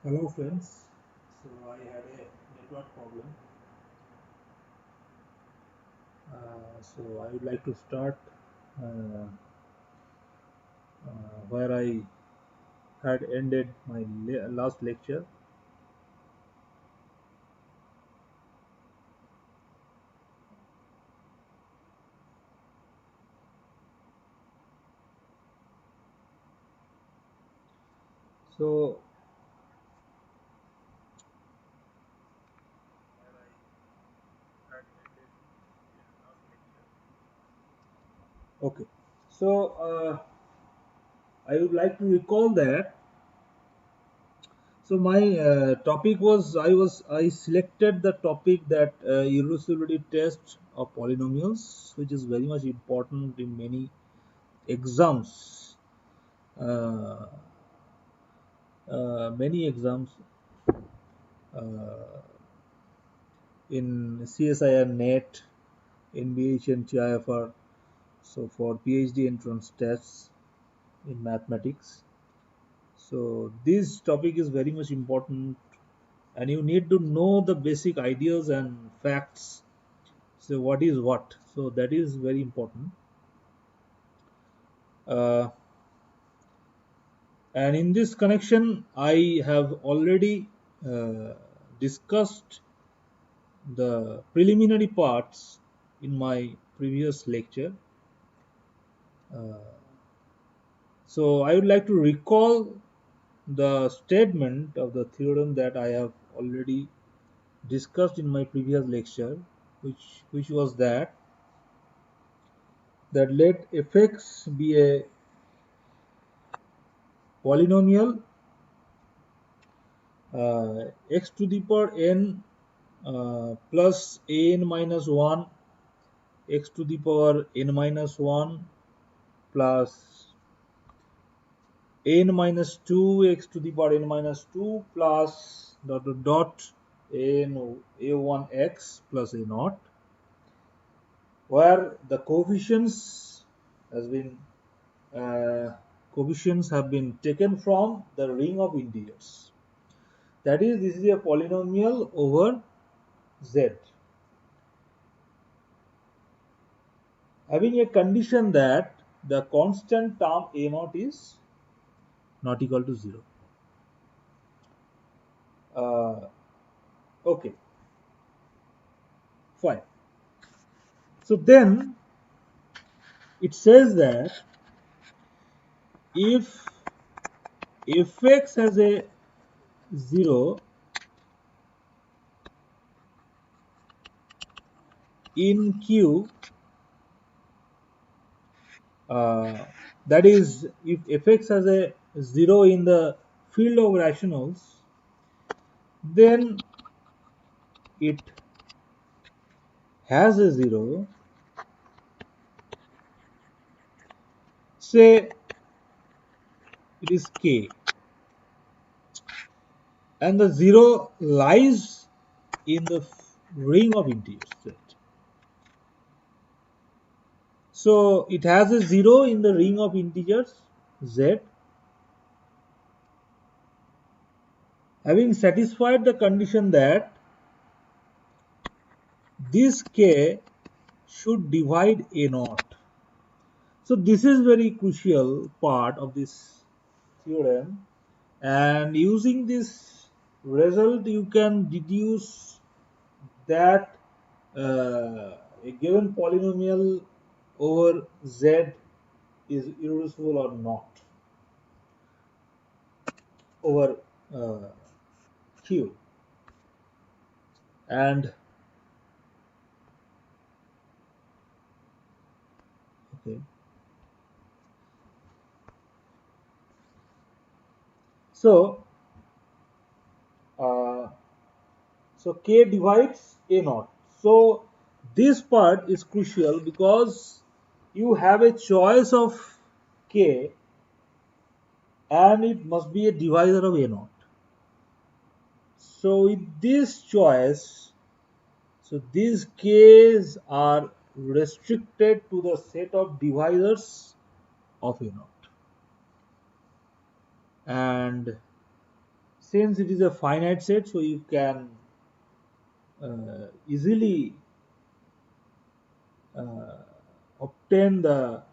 Hello friends, so I had a network problem. So I would like to start uh, where I had ended my last lecture. So okay, so I would like to recall that. So my topic was I selected the topic that irreducibility test of polynomials, which is very much important in many exams. Uh, many exams uh, in CSIR NET, NBHM TIFR, so for PhD entrance tests in mathematics. So this topic is very much important and you need to know the basic ideas and facts. So what is what? So that is very important. Uh, and in this connection, I have already uh, discussed the preliminary parts in my previous lecture. Uh, so I would like to recall the statement of the theorem that I have already discussed in my previous lecture, which was that let fx be a polynomial x to the power n plus an minus 1 x to the power n minus 1 plus n minus 2 x to the power n minus 2 plus dot dot dot n a1 x plus a naught, where the has been uh, coefficients have been taken from the ring of integers. That is, this is a polynomial over z, having a condition that the constant term a naught is not equal to 0. Uh, okay, fine. So then it says that if fx has a 0 in Q, uh, that is, if fx has a 0 in the field of rationals, then it has a 0, say it is k, and the 0 lies in the ring of integers z. So it has a 0 in the ring of integers z. Having satisfied the condition that this k should divide a naught. So this is very crucial part of this theorem, and using this result you can deduce that a given polynomial over z is irreducible or not over uh, q. And okay, so uh, so k divides a naught. So this part is crucial because you have a choice of k and it must be a divisor of a naught. So with this choice, so these k's are restricted to the set of divisors of a naught. And since it is a finite set, so you can easily obtain the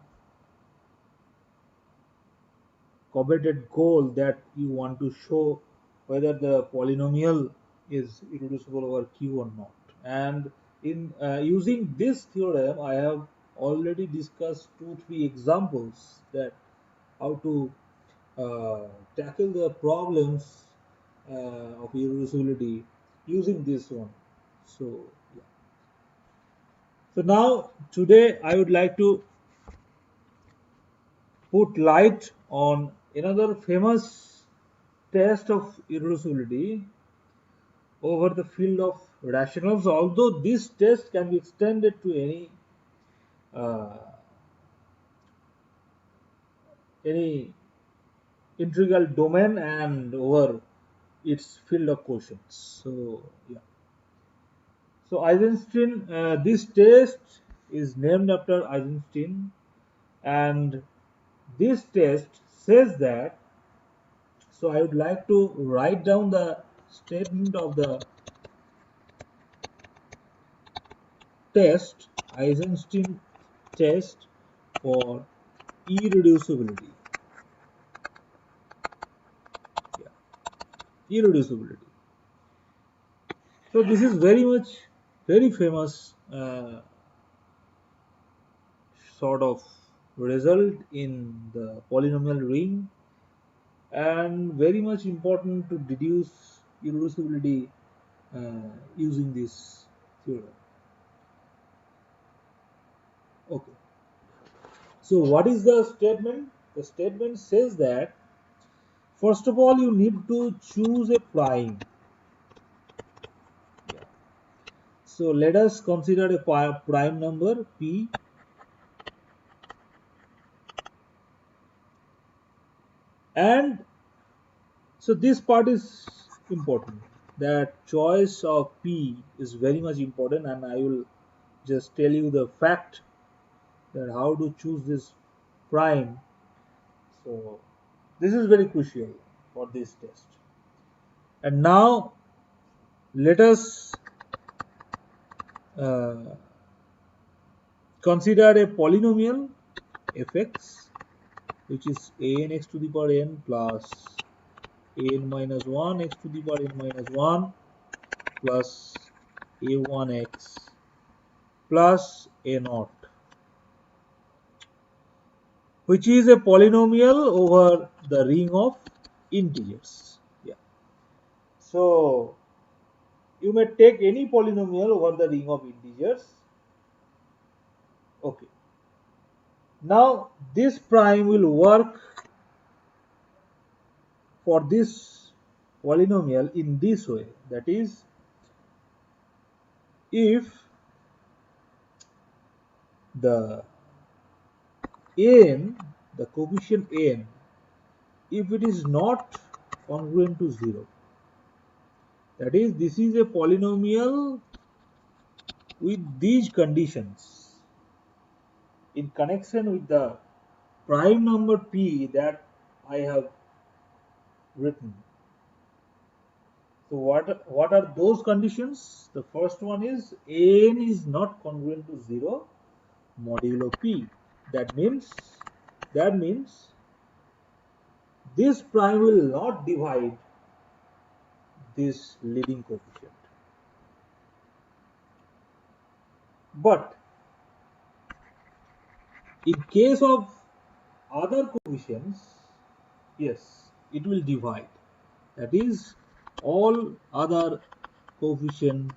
coveted goal that you want to show whether the polynomial is irreducible over Q or not. And in using this theorem, I have already discussed 2-3 examples that how to tackle the problems of irreducibility using this one. So, yeah. So now today I would like to put light on another famous test of irreducibility over the field of rationals, although this test can be extended to uh, any integral domain and over its field of quotients. So yeah. So Eisenstein, this test is named after Eisenstein, and this test says that. So I would like to write down the statement of the test, Eisenstein test for irreducibility. Yeah, irreducibility. So this is very famous sort of result in the polynomial ring, and very much important to deduce irreducibility using this theorem. Okay. So what is the statement? The statement says that first of all you need to choose a prime. Yeah. So let us consider a prime number p, and so this part is important. That choice of p is very much important, and I will just tell you the fact that how to choose this prime. So this is very crucial for this test. And now let us uh, consider a polynomial fx, which is an x to the power n plus an minus 1 x to the power n minus 1 plus a1x plus a naught, which is a polynomial over the ring of integers. Yeah. So you may take any polynomial over the ring of integers. Okay. Now this prime will work for this polynomial in this way. That is, if the n, the coefficient n, if it is not congruent to 0, that is, this is a polynomial with these conditions in connection with the prime number p that I have written. So what are those conditions? The first one is n is not congruent to 0 modulo p. That means this prime will not divide this leading coefficient. But in case of other coefficients, yes, it will divide. That is, all other coefficients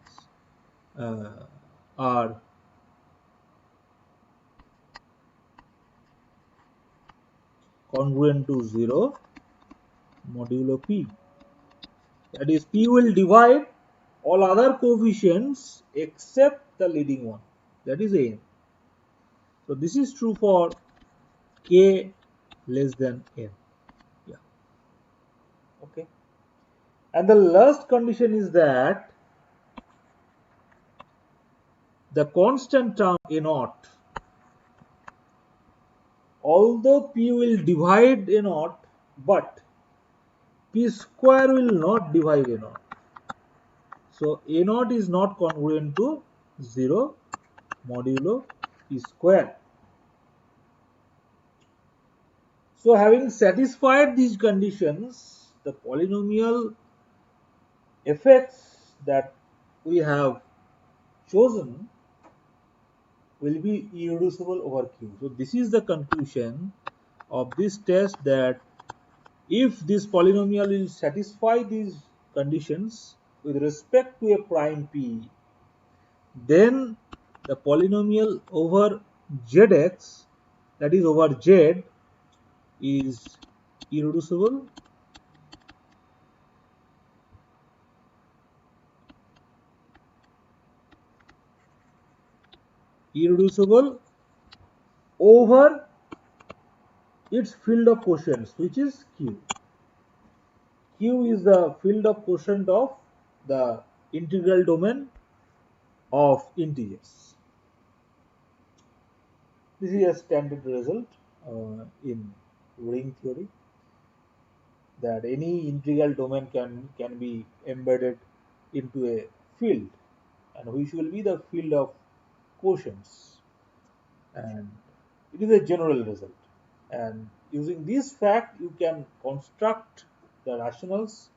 are congruent to 0 modulo p. That is, p will divide all other coefficients except the leading one, that is n. So this is true for k less than n. Yeah. Okay. And the last condition is that the constant term a naught, although p will divide a naught, but P square will not divide A naught. So A naught is not congruent to 0 modulo P square. So having satisfied these conditions, the polynomial effects that we have chosen will be irreducible over Q. So this is the conclusion of this test, that if this polynomial will satisfy these conditions with respect to a prime P, then the polynomial over Zx, that is over Z, is irreducible over its field of quotients, which is Q. Q is the field of quotient of the integral domain of integers. This is a standard result in ring theory, that any integral domain can be embedded into a field, and which will be the field of quotients, and it is a general result. And using this fact, you can construct the rationals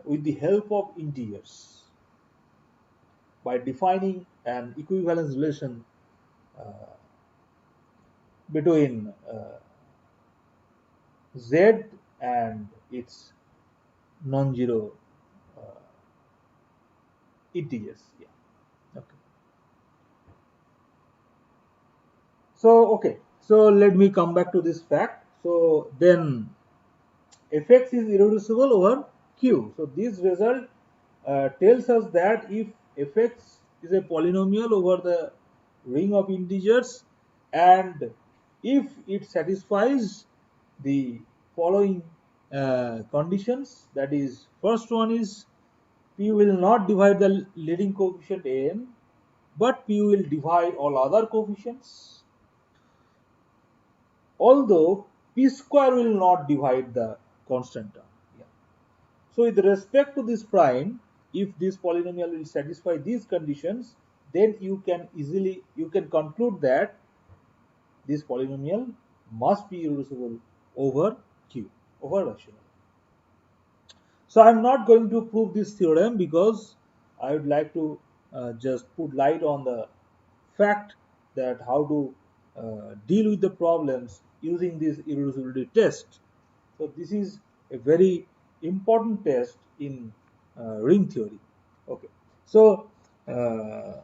with the help of integers by defining an equivalence relation uh, between z and its non-zero uh, integers. Yeah. Okay. So let me come back to this fact. So then fx is irreducible over q. So this result tells us that if fx is a polynomial over the ring of integers, and if it satisfies the following conditions, that is, first one is p will not divide the leading coefficient n, but p will divide all other coefficients, although p square will not divide the constant term. Yeah. So with respect to this prime, if this polynomial will satisfy these conditions, then you can conclude that this polynomial must be irreducible over Q, over rational. So I'm not going to prove this theorem, because I would like to just put light on the fact that how to deal with the problems using this irreducibility test. So this is a very important test in ring theory. Okay. So uh,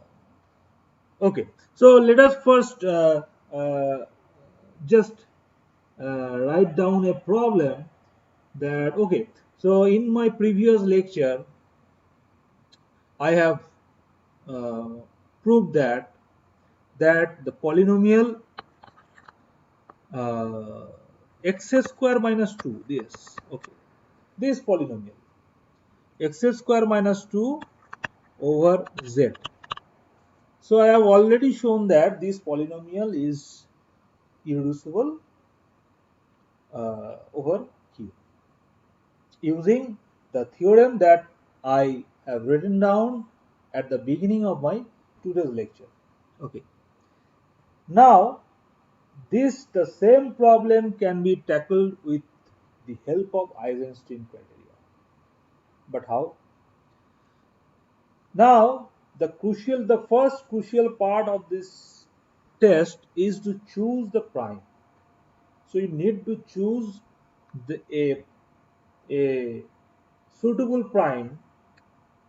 let us first just write down a problem that, okay, so in my previous lecture I have uh, proved that the polynomial uh, x square minus 2, this, okay, this polynomial x square minus 2 over z. So I have already shown that this polynomial is irreducible over Q using the theorem that I have written down at the beginning of my today's lecture. Okay. Now the same problem can be tackled with the help of Eisenstein criteria. But how? Now the first crucial part of this test is to choose the prime. So you need to choose a suitable prime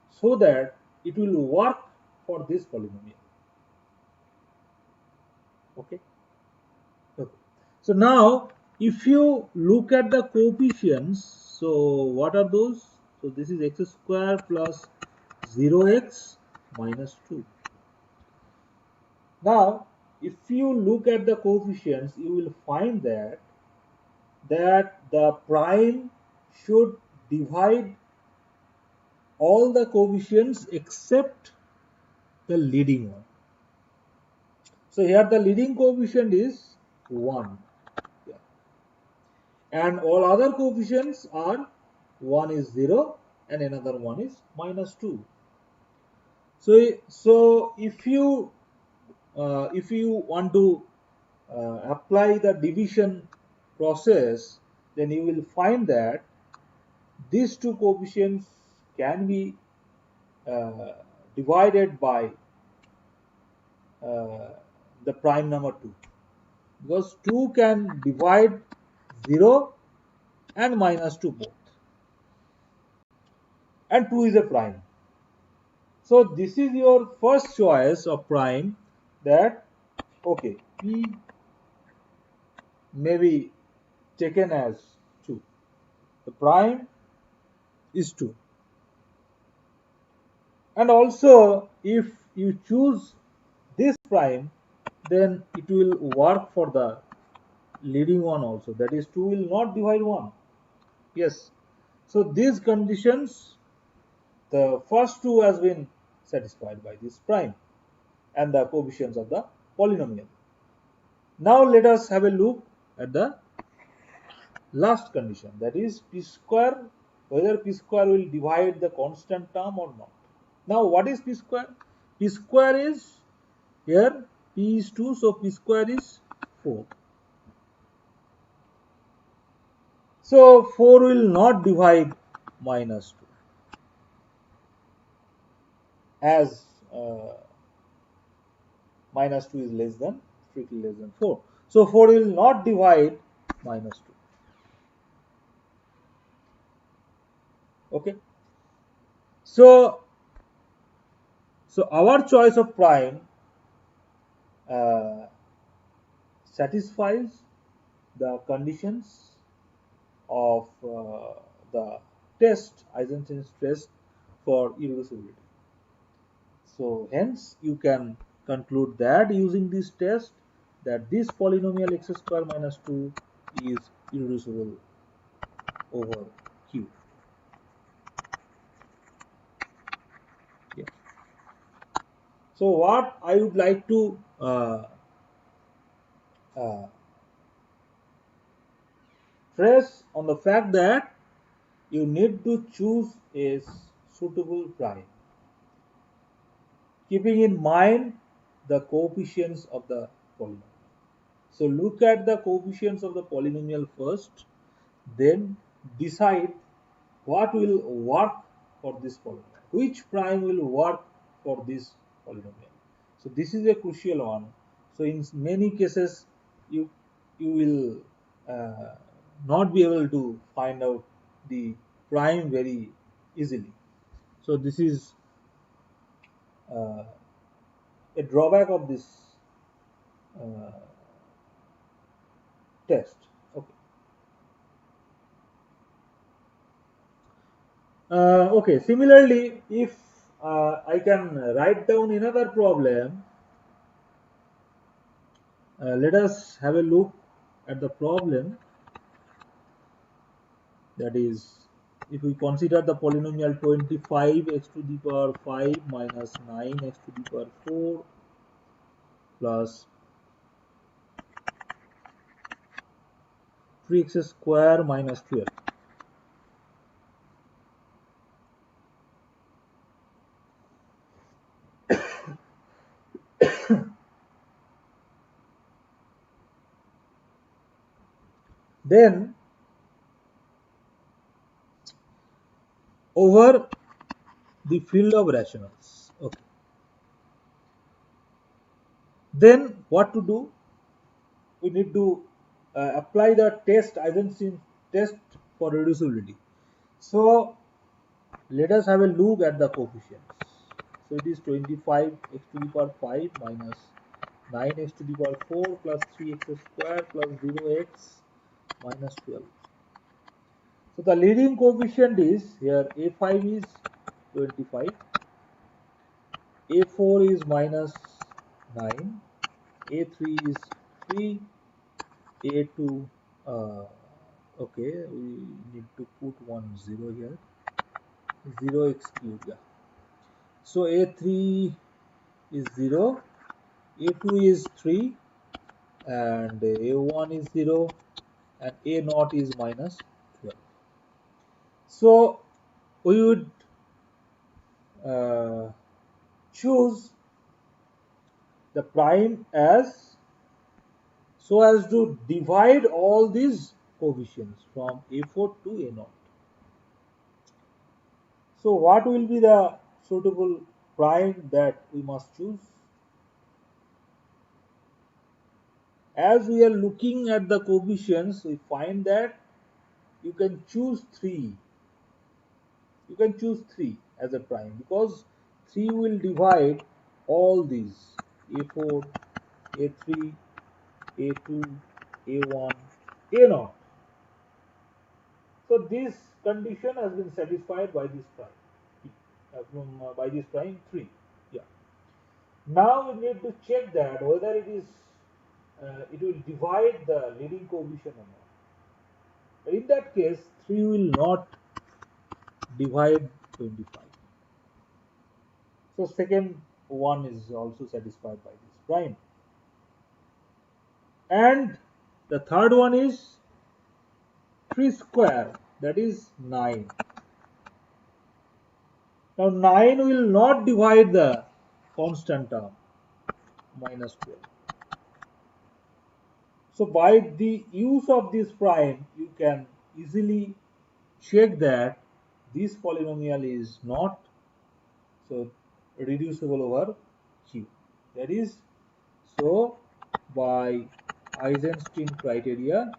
so that it will work for this polynomial. Okay. Okay. So now if you look at the coefficients, so what are those? So this is x square plus 0x minus 2. Now if you look at the coefficients, you will find that the prime should divide all the coefficients except the leading one. So here the leading coefficient is 1. Yeah. and all other coefficients are one is 0 and another one is -2. So if you want to apply the division process, then you will find that these two coefficients can be uh, divided by uh, the prime number 2, because 2 can divide 0 and -2 both, and 2 is a prime. So this is your first choice of prime, that okay, p may be taken as 2. The prime is 2. And also if you choose this prime, then it will work for the leading one also, that is 2 will not divide 1. Yes. So these conditions, the first two has been satisfied by this prime and the coefficients of the polynomial. Now let us have a look at the last condition, that is p square, whether p square will divide the constant term or not. Now what is p square? P square is, here p is 2, so p square is 4. So 4 will not divide -2, as -2 is less than, strictly less than 4. So 4 will not divide -2. Okay. So our choice of prime uh, satisfies the conditions of the test, Eisenstein's test for irreducibility. So hence you can conclude that using this test, that this polynomial x square minus 2 is irreducible over Q. Yeah. So what I would like to uh, stress on the fact that you need to choose a suitable prime, keeping in mind the coefficients of the polynomial. So look at the coefficients of the polynomial first, then decide what will work for this polynomial, which prime will work for this polynomial. So this is a crucial one. So in many cases you will not be able to find out the prime very easily. So this is uh, a drawback of this uh, test. Okay. Okay. Similarly, if I can write down another problem, let us have a look at the problem. That is, if we consider the polynomial 25 x to the power 5 minus 9 x to the power 4 plus 3x square minus 12. Then over the field of rationals. Okay. Then what to do? We need to apply the test, Eisenstein test for reducibility. So let us have a look at the coefficients. So it is 25 x to the power 5 minus 9 x to the power 4 plus 3x square plus 0x minus 12. So the leading coefficient is, here a5 is 25, a4 is minus 9, a3 is 3, a2 uh, okay, we need to put 10 here, 0x cube. Yeah. So a3 is 0, a2 is 3, and a1 is 0, and A naught is minus 12. So we would uh, choose the prime as so as to divide all these coefficients from A4 to A naught. So what will be the suitable prime that we must choose? As we are looking at the coefficients, we find that you can choose 3. You can choose 3 as a prime because 3 will divide all these A4, A3, A2, A1, A0. So this condition has been satisfied by this prime, by this prime 3. Yeah. Now we need to check that whether it will divide the leading coefficient or not. In that case, 3 will not divide 25. So second one is also satisfied by this prime. And the third one is 3 square, that is 9. Now 9 will not divide the constant term minus 12. So by the use of this prime, you can easily check that this polynomial is not so reducible over Q. That is, so by Eisenstein criteria,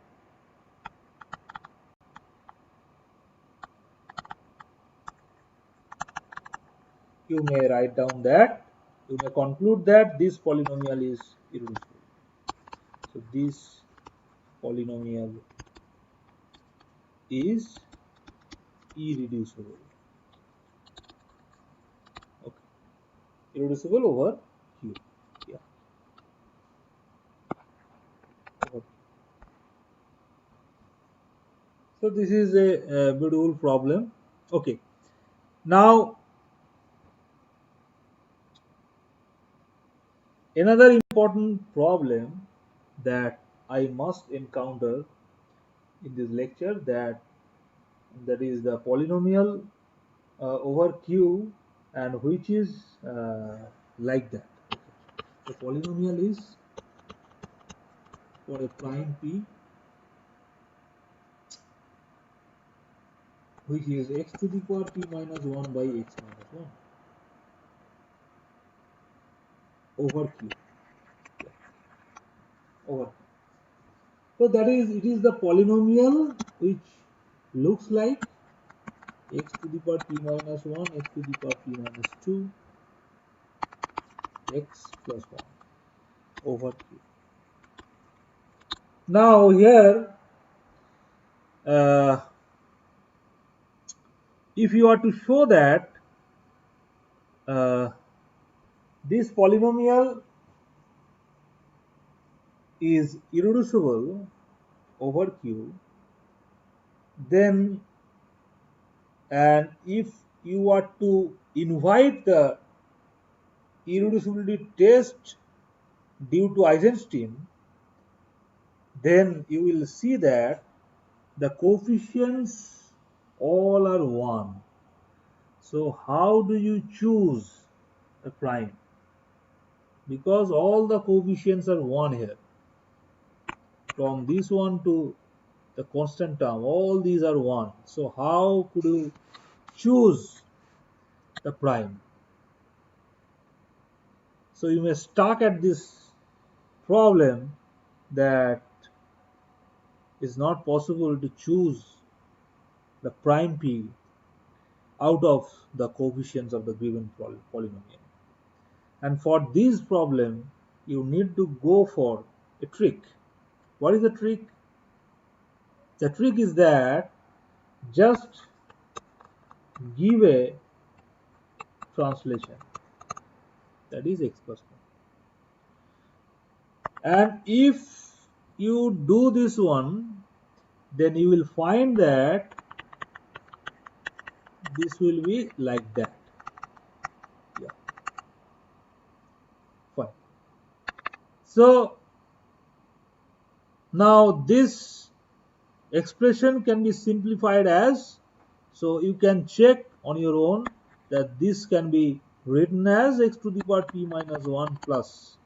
you may write down that, you may conclude that this polynomial is irreducible. So this polynomial is irreducible. Okay, irreducible over Q. Yeah. Okay. So this is a beautiful problem. Okay. Now another important problem that I must encounter in this lecture, that is the polynomial over Q, and which is like that. The polynomial is for a prime P which is x to the power P minus 1 by x minus 1 over Q. Over. So that is, it is the polynomial which looks like x to the power P minus 1, x to the power P minus 2, x plus 1 over Q. Now here, uh, if you are to show that uh, this polynomial is irreducible over Q, then, and if you are to invite the irreducibility test due to Eisenstein, then you will see that the coefficients all are 1. So how do you choose a prime? Because all the coefficients are 1 here. From this one to the constant term, all these are 1. So how could you choose the prime? So you may stuck at this problem that is not possible to choose the prime P out of the coefficients of the given polynomial. And for this problem, you need to go for a trick. What is the trick? The trick is that just give a translation, that is x plus 1. And if you do this one, then you will find that this will be like that. Yeah, fine. So now this expression can be simplified as, so you can check on your own that this can be written as x to the power p minus 1 plus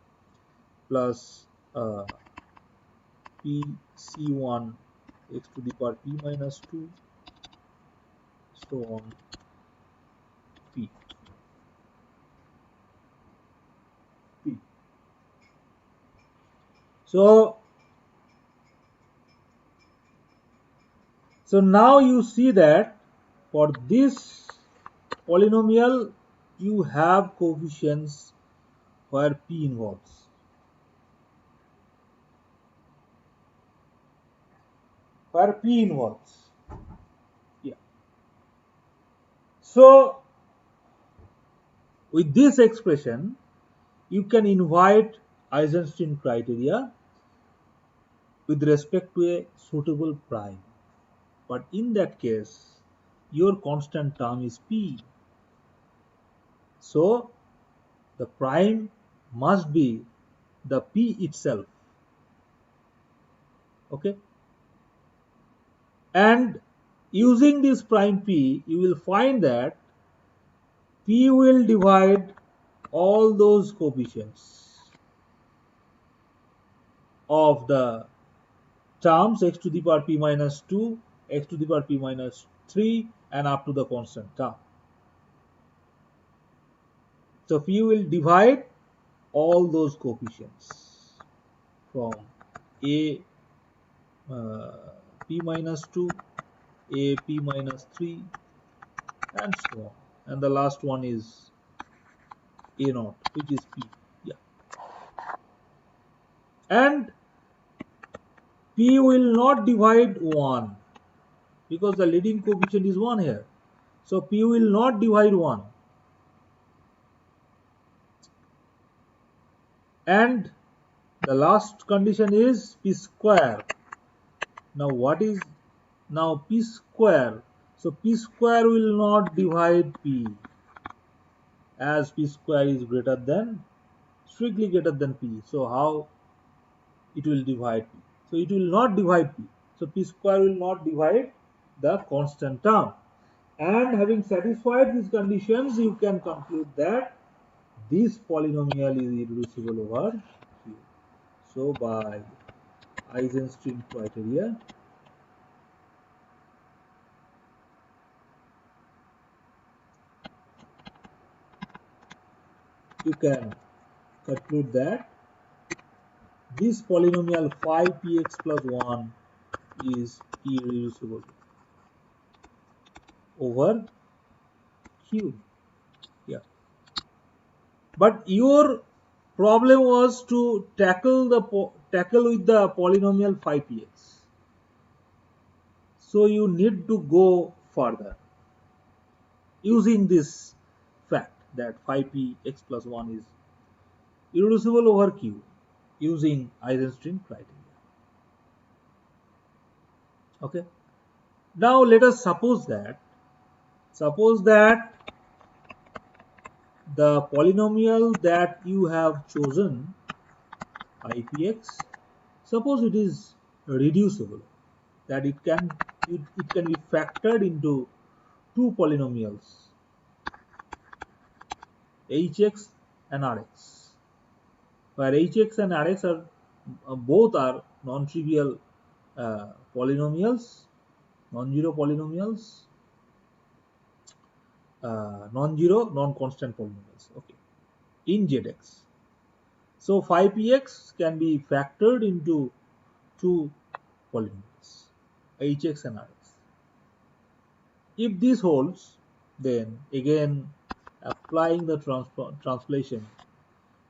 p c1 x to the power p minus 2 so on p p. So now you see that for this polynomial you have coefficients where p involves. Where p involves. Yeah. So with this expression, you can invite Eisenstein criteria with respect to a suitable prime. But in that case, your constant term is p. So the prime must be the p itself. Okay. And using this prime p, you will find that p will divide all those coefficients of the terms x to the power p minus 2, x to the power p minus 3 and up to the constant term. So p will divide all those coefficients from a p minus 2, a p minus 3 and so on. And the last one is a naught, which is p. Yeah. And p will not divide 1 because the leading coefficient is 1 here. So p will not divide 1. And the last condition is p square. Now what is now p square? So p square will not divide p as p square is greater than, strictly greater than p. So how it will divide p? So it will not divide p. So p square will not divide the constant term. And having satisfied these conditions, you can conclude that this polynomial is irreducible over Q. So by Eisenstein criteria, you can conclude that this polynomial phi px plus 1 is irreducible over Q. Yeah. But your problem was to tackle with the polynomial phi px. So you need to go further using this fact that phi p x plus 1 is irreducible over Q using Eisenstein criteria. Okay. Now let us suppose that the polynomial that you have chosen phi px, suppose it is reducible, that it can be factored into two polynomials hx and rx, where hx and rx are both are non-trivial polynomials, non-zero polynomials, non-zero non-constant polynomials, okay, in zx. So phi px can be factored into two polynomials hx and rx. If this holds, then again applying the translation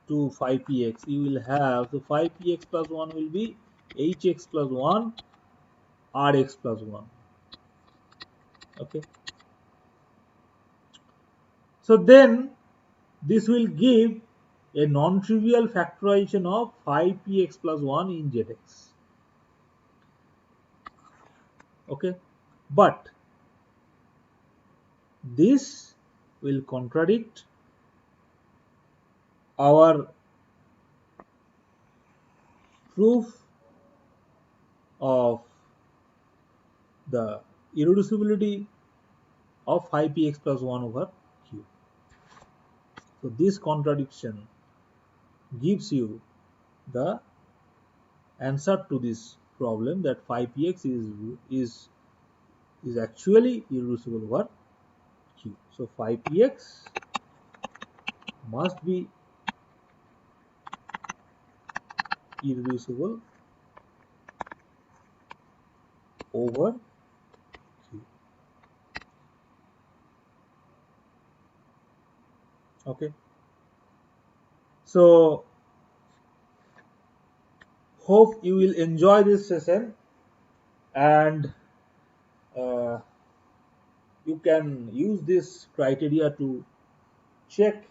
to phi px, you will have, so phi px plus 1 will be hx plus 1 rx plus 1. Okay. So then this will give a non-trivial factorization of phi px plus 1 in zx. Okay. But this will contradict our proof of the irreducibility of phi px plus 1 over q. So this contradiction gives you the answer to this problem, that phi px is actually irreducible over q. So phi px must be irreducible over q. Okay. So hope you will enjoy this session, and uh, you can use this criteria to check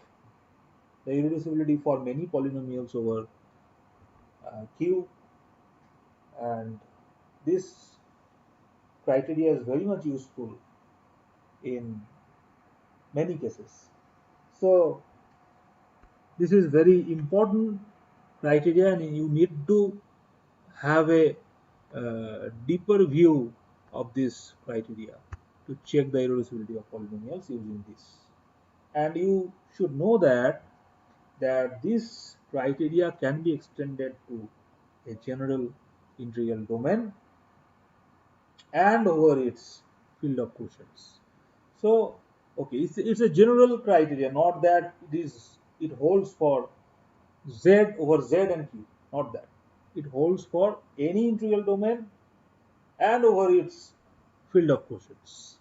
the irreducibility for many polynomials over q, and this criteria is very much useful in many cases. So this is very important criteria, and you need to have a deeper view of this criteria to check the irreducibility of polynomials using this. And you should know that this criteria can be extended to a general integral domain and over its field of quotients. So, okay, it's a general criteria, not that it holds for z over z and q, not that. It holds for any integral domain and over its field of quotients.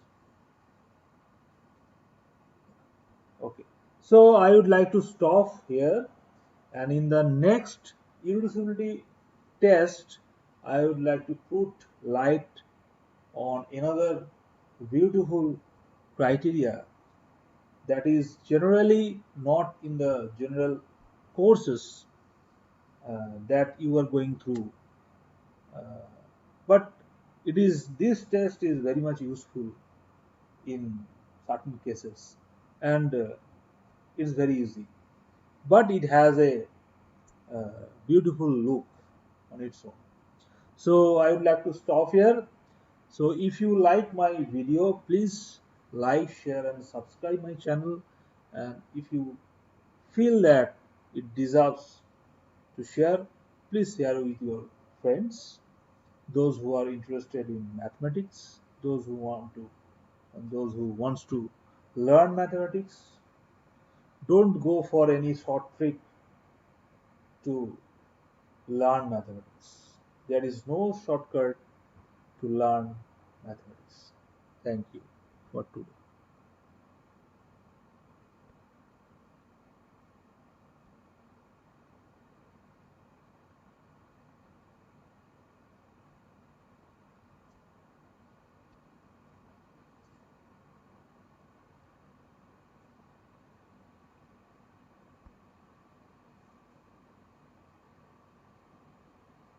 Okay, so I would like to stop here, and in the next irreducibility test, I would like to put light on another beautiful criteria that is generally not in the general courses that you are going through, uh, but this test is very much useful in certain cases, and it's very easy, but it has a beautiful look on its own. So I would like to stop here. So if you like my video, please like, share and subscribe my channel, and if you feel that it deserves to share, please share with your friends, those who are interested in mathematics, those who wants to learn mathematics. Don't go for any short trick to learn mathematics. There is no shortcut to learn mathematics. Thank you for today.